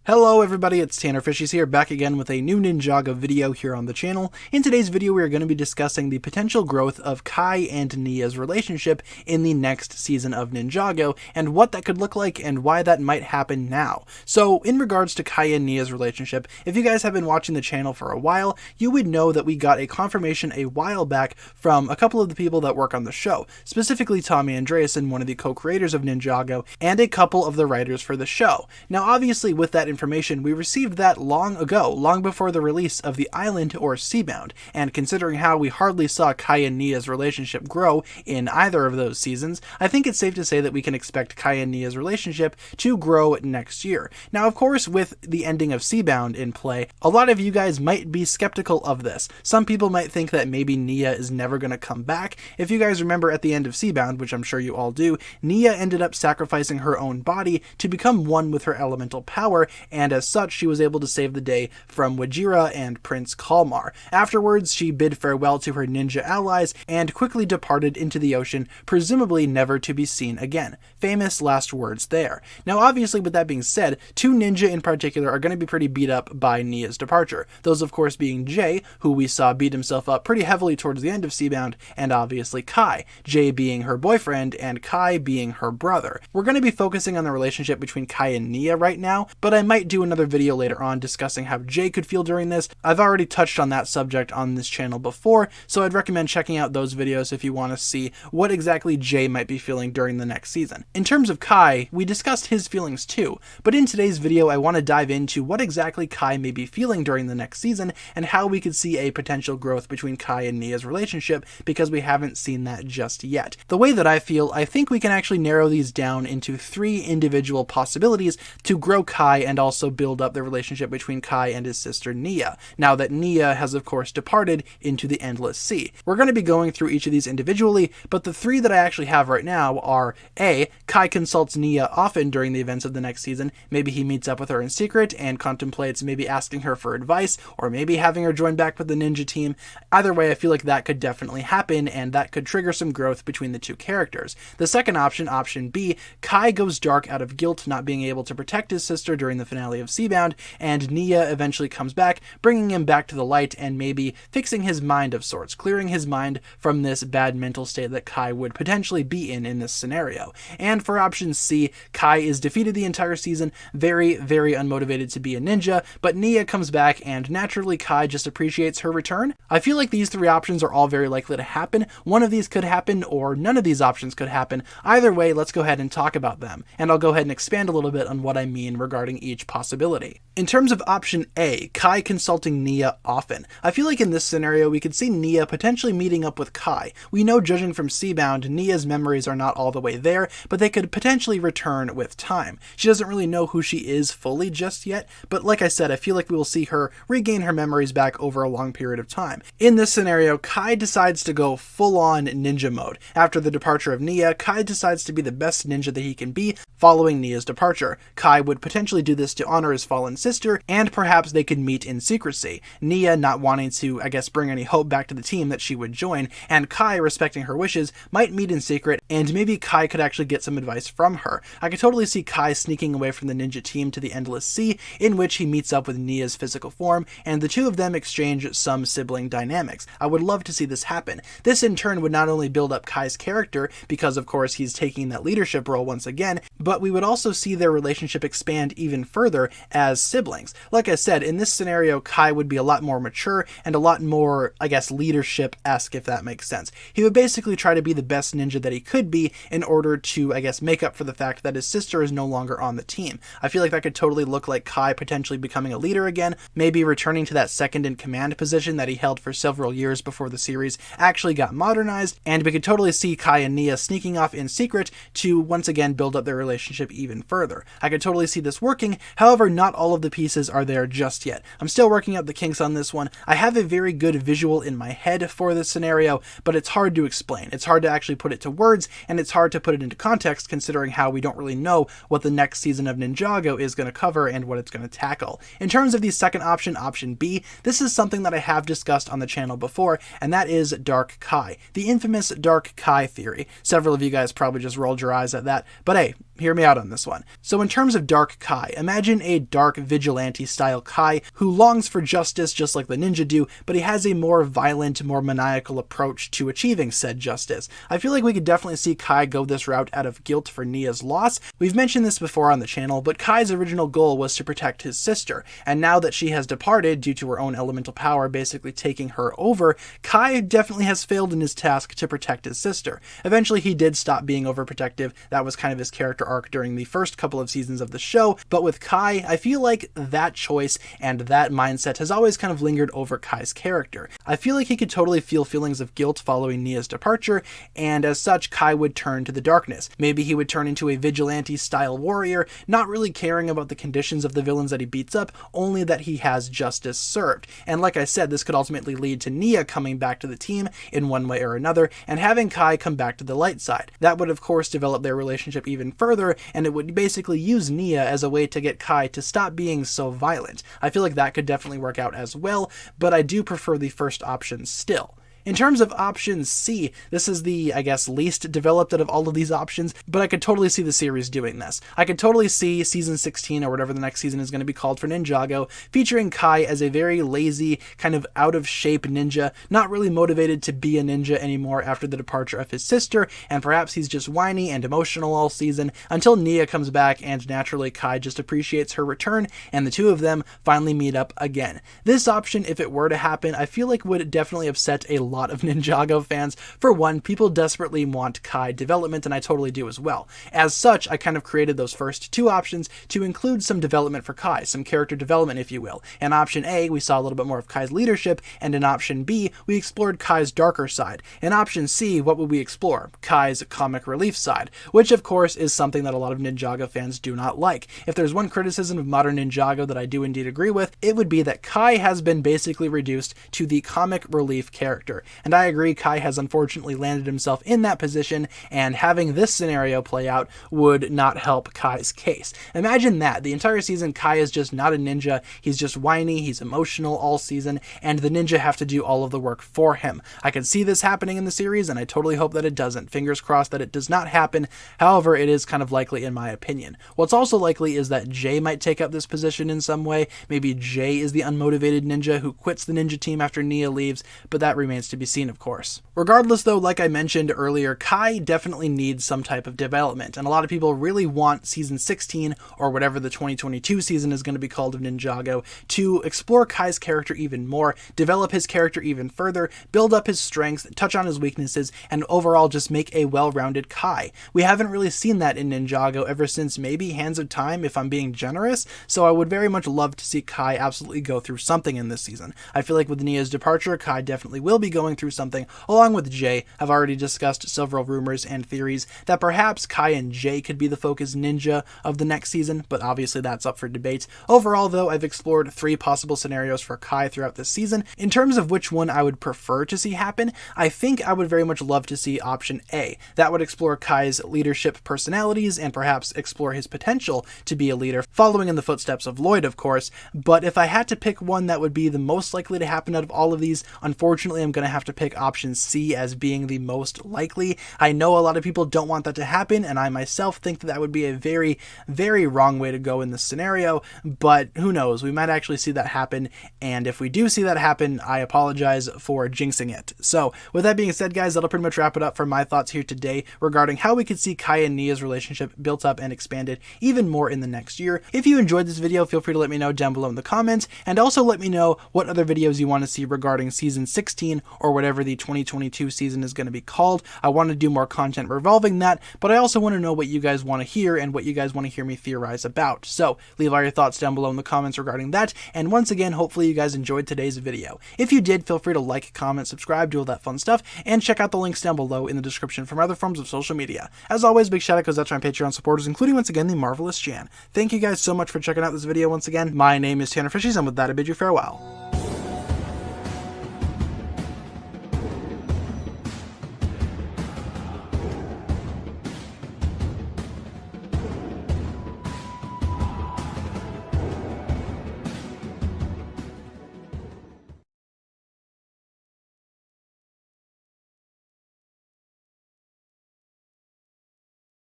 Hello everybody, it's TannerFishies here, back again with a new Ninjago video here on the channel. In today's video we are going to be discussing the potential growth of Kai and Nia's relationship in the next season of Ninjago, and what that could look like and why that might happen now. So in regards to Kai and Nia's relationship, if you guys have been watching the channel for a while, you would know that we got a confirmation a while back from a couple of the people that work on the show, specifically Tommy Andreasen, one of the co-creators of Ninjago, and a couple of the writers for the show. Now obviously with that information, we received that long ago, long before the release of The Island or Seabound, and considering how we hardly saw Kai and Nia's relationship grow in either of those seasons, I think it's safe to say that we can expect Kai and Nia's relationship to grow next year. Now of course, with the ending of Seabound in play, a lot of you guys might be skeptical of this. Some people might think that maybe Nia is never going to come back. If you guys remember at the end of Seabound, which I'm sure you all do, Nia ended up sacrificing her own body to become one with her elemental power, and as such she was able to save the day from Wajira and Prince Kalmar. Afterwards she bid farewell to her ninja allies and quickly departed into the ocean, presumably never to be seen again. Famous last words there. Now obviously with that being said, two ninja in particular are going to be pretty beat up by Nia's departure. Those of course being Jay, who we saw beat himself up pretty heavily towards the end of Seabound, and obviously Kai, Jay being her boyfriend and Kai being her brother. We're going to be focusing on the relationship between Kai and Nia right now, but I might do another video later on discussing how Jay could feel during this. I've already touched on that subject on this channel before, so I'd recommend checking out those videos if you want to see what exactly Jay might be feeling during the next season. In terms of Kai, we discussed his feelings too, but in today's video I want to dive into what exactly Kai may be feeling during the next season and how we could see a potential growth between Kai and Nia's relationship, because we haven't seen that just yet. The way that I feel, I think we can actually narrow these down into three individual possibilities to grow Kai and also build up the relationship between Kai and his sister Nia, now that Nia has of course departed into the Endless Sea. We're going to be going through each of these individually, but the three that I actually have right now are A. Kai consults Nia often during the events of the next season. Maybe he meets up with her in secret and contemplates maybe asking her for advice, or maybe having her join back with the ninja team. Either way, I feel like that could definitely happen, and that could trigger some growth between the two characters. The second option, option B, Kai goes dark out of guilt not being able to protect his sister during the finale of Seabound, and Nia eventually comes back, bringing him back to the light and maybe fixing his mind of sorts, clearing his mind from this bad mental state that Kai would potentially be in this scenario. And for option C, Kai is defeated the entire season, very, very unmotivated to be a ninja, but Nia comes back and naturally Kai just appreciates her return. I feel like these three options are all very likely to happen. One of these could happen, or none of these options could happen. Either way, let's go ahead and talk about them, and I'll go ahead and expand a little bit on what I mean regarding each possibility. In terms of option A, Kai consulting Nia often, I feel like in this scenario we could see Nia potentially meeting up with Kai. We know, judging from Seabound, Nia's memories are not all the way there, but they could potentially return with time. She doesn't really know who she is fully just yet, but like I said, I feel like we will see her regain her memories back over a long period of time. In this scenario, Kai decides to go full-on ninja mode. After the departure of Nia, Kai decides to be the best ninja that he can be following Nia's departure. Kai would potentially do this to honor his fallen sister, and perhaps they could meet in secrecy. Nia not wanting to, I guess, bring any hope back to the team that she would join, and Kai, respecting her wishes, might meet in secret, and maybe Kai could actually get some advice from her. I could totally see Kai sneaking away from the ninja team to the Endless Sea, in which he meets up with Nia's physical form, and the two of them exchange some sibling dynamics. I would love to see this happen. This in turn would not only build up Kai's character, because of course he's taking that leadership role once again, but we would also see their relationship expand even further as siblings. Like I said, in this scenario, Kai would be a lot more mature and a lot more, I guess, leadership-esque, if that makes sense. He would basically try to be the best ninja that he could be in order to, I guess, make up for the fact that his sister is no longer on the team. I feel like that could totally look like Kai potentially becoming a leader again, maybe returning to that second-in-command position that he held for several years before the series actually got modernized, and we could totally see Kai and Nia sneaking off in secret to once again build up their relationship even further. I could totally see this working, however, not all of the pieces are there just yet. I'm still working out the kinks on this one. I have a very good visual in my head for this scenario, but it's hard to explain. It's hard to actually put it to words, and it's hard to put it into context considering how we don't really know what the next season of Ninjago is going to cover and what it's going to tackle. In terms of the second option, option B, this is something that I have discussed on the channel before, and that is Dark Kai, the infamous Dark Kai theory. Several of you guys probably just rolled your eyes at that, but hey, hear me out on this one. So in terms of Dark Kai, imagine a dark vigilante-style Kai who longs for justice just like the ninja do, but he has a more violent, more maniacal approach to achieving said justice. I feel like we could definitely see Kai go this route out of guilt for Nia's loss. We've mentioned this before on the channel, but Kai's original goal was to protect his sister, and now that she has departed due to her own elemental power basically taking her over, Kai definitely has failed in his task to protect his sister. Eventually he did stop being overprotective. That was kind of his character arc during the first couple of seasons of the show, but with Kai, I feel like that choice and that mindset has always kind of lingered over Kai's character. I feel like he could totally feel feelings of guilt following Nia's departure, and as such, Kai would turn to the darkness. Maybe he would turn into a vigilante-style warrior, not really caring about the conditions of the villains that he beats up, only that he has justice served. And like I said, this could ultimately lead to Nia coming back to the team in one way or another, and having Kai come back to the light side. That would of course develop their relationship even further, and it would basically use Nia as a way to get Kai to stop being so violent. I feel like that could definitely work out as well, but I do prefer the first option still. In terms of option C, this is the, I guess, least developed out of all of these options, but I could totally see the series doing this. I could totally see season 16, or whatever the next season is going to be called for Ninjago, featuring Kai as a very lazy, kind of out-of-shape ninja, not really motivated to be a ninja anymore after the departure of his sister, and perhaps he's just whiny and emotional all season, until Nia comes back and naturally Kai just appreciates her return, and the two of them finally meet up again. This option, if it were to happen, I feel like would definitely upset a lot of Ninjago fans. For one, people desperately want Kai development, and I totally do as well. As such, I kind of created those first two options to include some development for Kai, some character development, if you will. In option A, we saw a little bit more of Kai's leadership, and in option B, we explored Kai's darker side. In option C, what would we explore? Kai's comic relief side, which of course is something that a lot of Ninjago fans do not like. If there's one criticism of modern Ninjago that I do indeed agree with, it would be that Kai has been basically reduced to the comic relief character. And I agree, Kai has unfortunately landed himself in that position, and having this scenario play out would not help Kai's case. Imagine that. The entire season, Kai is just not a ninja. He's just whiny, he's emotional all season, and the ninja have to do all of the work for him. I can see this happening in the series, and I totally hope that it doesn't. Fingers crossed that it does not happen. However, it is kind of likely in my opinion. What's also likely is that Jay might take up this position in some way. Maybe Jay is the unmotivated ninja who quits the ninja team after Nia leaves, but that remains to be seen, of course. Regardless though, like I mentioned earlier, Kai definitely needs some type of development, and a lot of people really want season 16, or whatever the 2022 season is going to be called of Ninjago, to explore Kai's character even more, develop his character even further, build up his strengths, touch on his weaknesses, and overall just make a well-rounded Kai. We haven't really seen that in Ninjago ever since maybe Hands of Time, if I'm being generous, so I would very much love to see Kai absolutely go through something in this season. I feel like with Nia's departure, Kai definitely will be going through something, along with Jay. I've already discussed several rumors and theories that perhaps Kai and Jay could be the focus ninja of the next season, but obviously that's up for debate. Overall though, I've explored 3 possible scenarios for Kai throughout this season. In terms of which one I would prefer to see happen, I think I would very much love to see option A. That would explore Kai's leadership personalities and perhaps explore his potential to be a leader, following in the footsteps of Lloyd, of course. But if I had to pick one that would be the most likely to happen out of all of these, unfortunately I'm going to have to pick option C as being the most likely. I know a lot of people don't want that to happen, and I myself think that would be a very, very wrong way to go in this scenario, but who knows, we might actually see that happen, and if we do see that happen, I apologize for jinxing it. So with that being said, guys, that'll pretty much wrap it up for my thoughts here today regarding how we could see Kai and Nia's relationship built up and expanded even more in the next year. If you enjoyed this video, feel free to let me know down below in the comments, and also let me know what other videos you want to see regarding season 16 or whatever the 2022 season is going to be called. I want to do more content revolving that, but I also want to know what you guys want to hear and what you guys want to hear me theorize about. So leave all your thoughts down below in the comments regarding that, and once again, hopefully you guys enjoyed today's video. If you did, feel free to like, comment, subscribe, do all that fun stuff, and check out the links down below in the description for my other forms of social media. As always, big shout out goes out to my Patreon supporters, including once again the marvelous Jan. Thank you guys so much for checking out this video once again. My name is TannerFishies, and with that I bid you farewell.